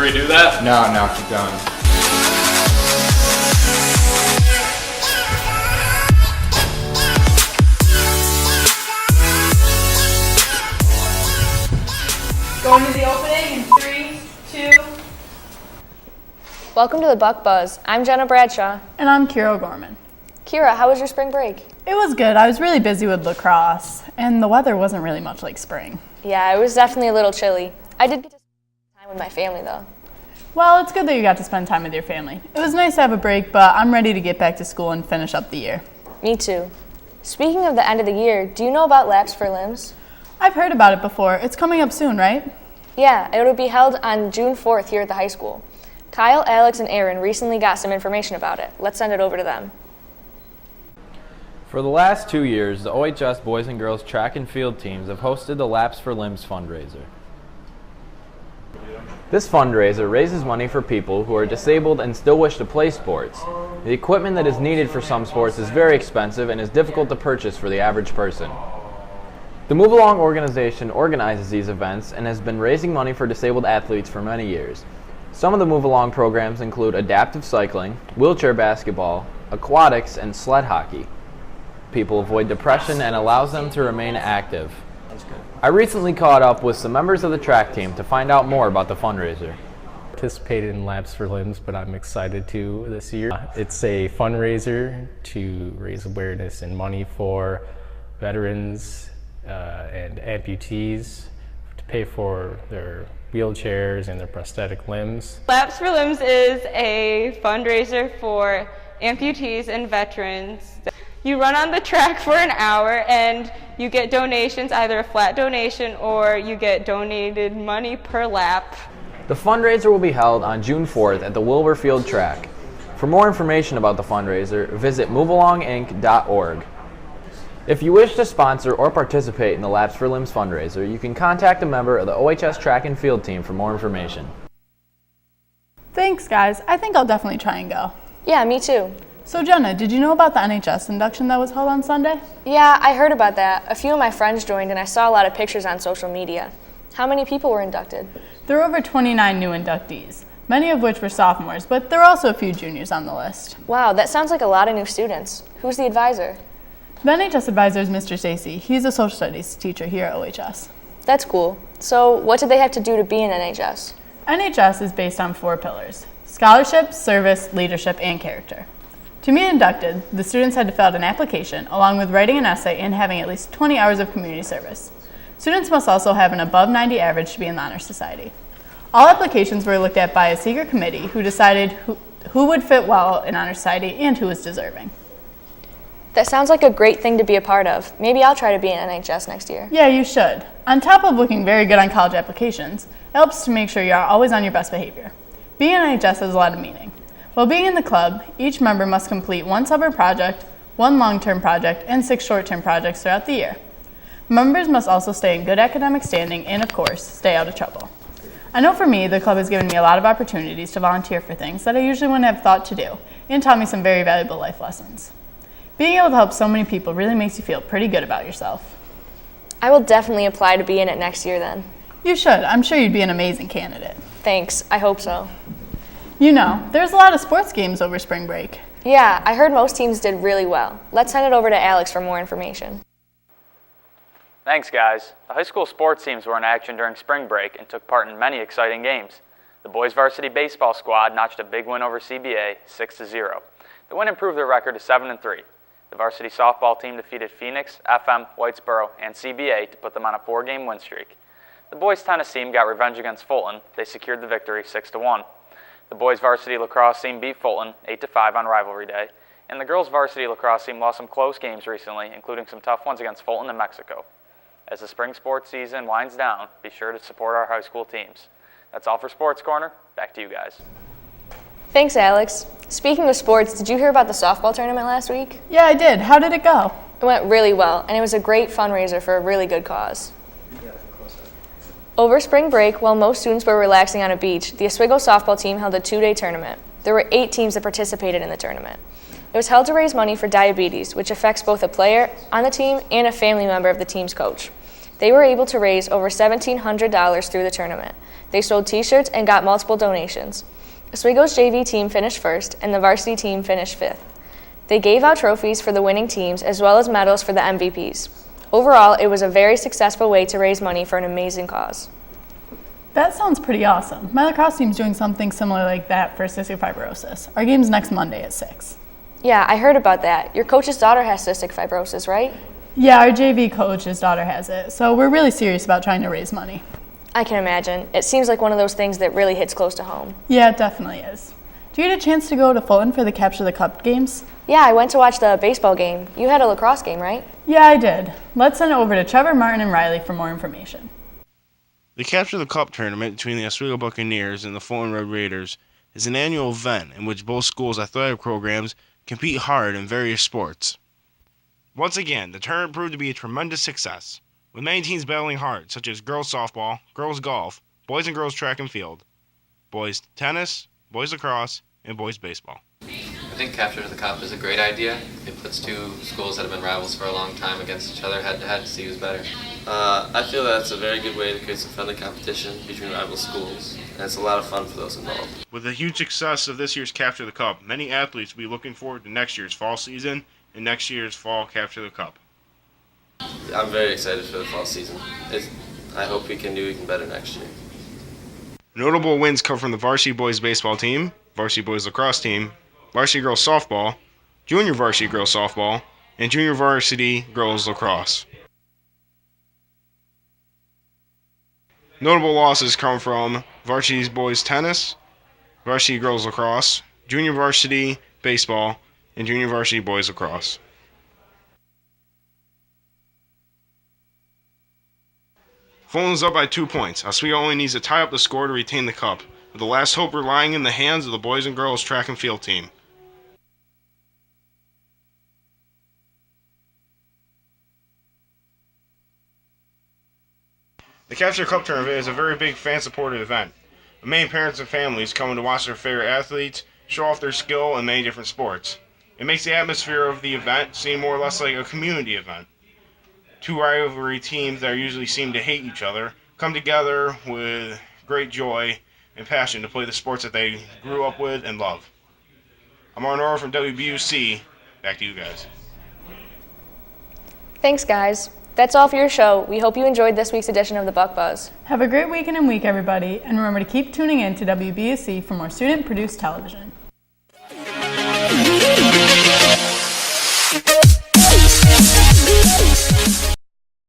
redo that? No, keep going. Going to the opening in 3, 2. Welcome to the Buc Buzz. I'm Jenna Bradshaw. And I'm Kira Gorman. Kira, how was your spring break? It was good. I was really busy with lacrosse, and the weather wasn't really much like spring. Yeah, it was definitely a little chilly. I did get to spend time with my family, though. Well, it's good that you got to spend time with your family. It was nice to have a break, but I'm ready to get back to school and finish up the year. Me too. Speaking of the end of the year, do you know about Laps for Limbs? I've heard about it before. It's coming up soon, right? Yeah, it will be held on June 4th here at the high school. Kyle, Alex, and Aaron recently got some information about it. Let's send it over to them. For the last 2 years, the OHS boys and girls track and field teams have hosted the Laps for Limbs fundraiser. This fundraiser raises money for people who are disabled and still wish to play sports. The equipment that is needed for some sports is very expensive and is difficult to purchase for the average person. The Move Along organization organizes these events and has been raising money for disabled athletes for many years. Some of the Move Along programs include adaptive cycling, wheelchair basketball, aquatics, and sled hockey. People avoid depression and allows them to remain active. I recently caught up with some members of the track team to find out more about the fundraiser. Participated in Laps for Limbs, but I'm excited to this year. It's a fundraiser to raise awareness and money for veterans and amputees to pay for their wheelchairs and their prosthetic limbs. Laps for Limbs is a fundraiser for amputees and veterans. You run on the track for an hour and you get donations, either a flat donation or you get donated money per lap. The fundraiser will be held on June 4th at the Wilbur Field track. For more information about the fundraiser, visit movealonginc.org. If you wish to sponsor or participate in the Laps for Limbs fundraiser, you can contact a member of the OHS track and field team for more information. Thanks, guys. I think I'll definitely try and go. Yeah, me too. So, Jenna, did you know about the NHS induction that was held on Sunday? Yeah, I heard about that. A few of my friends joined and I saw a lot of pictures on social media. How many people were inducted? There were over 29 new inductees, many of which were sophomores, but there were also a few juniors on the list. Wow, that sounds like a lot of new students. Who's the advisor? The NHS advisor is Mr. Stacy. He's a social studies teacher here at OHS. That's cool. So what did they have to do to be in NHS? NHS is based on 4 pillars: scholarship, service, leadership, and character. To be inducted, the students had to fill out an application along with writing an essay and having at least 20 hours of community service. Students must also have an above 90 average to be in the Honor Society. All applications were looked at by a secret committee who decided who would fit well in Honor Society and who was deserving. That sounds like a great thing to be a part of. Maybe I'll try to be in NHS next year. Yeah, you should. On top of looking very good on college applications, it helps to make sure you are always on your best behavior. Being in NHS has a lot of meaning. While being in the club, each member must complete 1 summer project, 1 long-term project, and 6 short-term projects throughout the year. Members must also stay in good academic standing and, of course, stay out of trouble. I know for me, the club has given me a lot of opportunities to volunteer for things that I usually wouldn't have thought to do and taught me some very valuable life lessons. Being able to help so many people really makes you feel pretty good about yourself. I will definitely apply to be in it next year then. You should. I'm sure you'd be an amazing candidate. Thanks. I hope so. You know, there's a lot of sports games over spring break. Yeah, I heard most teams did really well. Let's send it over to Alex for more information. Thanks, guys. The high school sports teams were in action during spring break and took part in many exciting games. The boys varsity baseball squad notched a big win over CBA, 6-0. The win improved their record to 7-3. The varsity softball team defeated Phoenix, FM, Whitesboro, and CBA to put them on a 4-game win streak. The boys tennis team got revenge against Fulton. They secured the victory 6-1. The boys varsity lacrosse team beat Fulton 8-5 on rivalry day. And the girls varsity lacrosse team lost some close games recently, including some tough ones against Fulton and Mexico. As the spring sports season winds down, be sure to support our high school teams. That's all for Sports Corner. Back to you guys. Thanks, Alex. Speaking of sports, did you hear about the softball tournament last week? Yeah, I did. How did it go? It went really well, and it was a great fundraiser for a really good cause. Over spring break, while most students were relaxing on a beach, the Oswego softball team held a 2-day tournament. There were 8 teams that participated in the tournament. It was held to raise money for diabetes, which affects both a player on the team and a family member of the team's coach. They were able to raise over $1,700 through the tournament. They sold t-shirts and got multiple donations. Oswego's JV team finished first, and the varsity team finished fifth. They gave out trophies for the winning teams as well as medals for the MVPs. Overall, it was a very successful way to raise money for an amazing cause. That sounds pretty awesome. My lacrosse team's doing something similar like that for cystic fibrosis. Our game's next Monday at 6. Yeah, I heard about that. Your coach's daughter has cystic fibrosis, right? Yeah, our JV coach's daughter has it, so we're really serious about trying to raise money. I can imagine. It seems like one of those things that really hits close to home. Yeah, it definitely is. Do you get a chance to go to Fulton for the Capture the Cup games? Yeah, I went to watch the baseball game. You had a lacrosse game, right? Yeah, I did. Let's send it over to Trevor, Martin, and Riley for more information. The Capture the Cup tournament between the Oswego Buccaneers and the Fulton Red Raiders is an annual event in which both schools' athletic programs compete hard in various sports. Once again, the tournament proved to be a tremendous success, with many teams battling hard, such as girls softball, girls golf, boys and girls track and field, boys tennis, boys lacrosse, and boys baseball. I think Capture the Cup is a great idea. It puts two schools that have been rivals for a long time against each other head-to-head to see who's better. I feel that's a very good way to create some friendly competition between rival schools, and it's a lot of fun for those involved. With the huge success of this year's Capture the Cup, many athletes will be looking forward to next year's fall season and next year's fall Capture the Cup. I'm very excited for the fall season. I hope we can do even better next year. Notable wins come from the varsity boys baseball team, varsity boys lacrosse team, varsity girls softball, junior varsity girls softball, and junior varsity girls lacrosse. Notable losses come from varsity boys tennis, varsity girls lacrosse, junior varsity baseball, and junior varsity boys lacrosse. Fulton's up by 2 points. Oswego only needs to tie up the score to retain the cup, with the last hope lying in the hands of the boys and girls track and field team. The Capture Cup tournament is a very big fan-supported event. Many parents and families come to watch their favorite athletes show off their skill in many different sports. It makes the atmosphere of the event seem more or less like a community event. Two rivalry teams that usually seem to hate each other come together with great joy and passion to play the sports that they grew up with and love. I'm Arnora from WBUC. Back to you guys. Thanks, guys. That's all for your show. We hope you enjoyed this week's edition of the Buc Buzz. Have a great weekend and week, everybody, and remember to keep tuning in to WBUC for more student-produced television.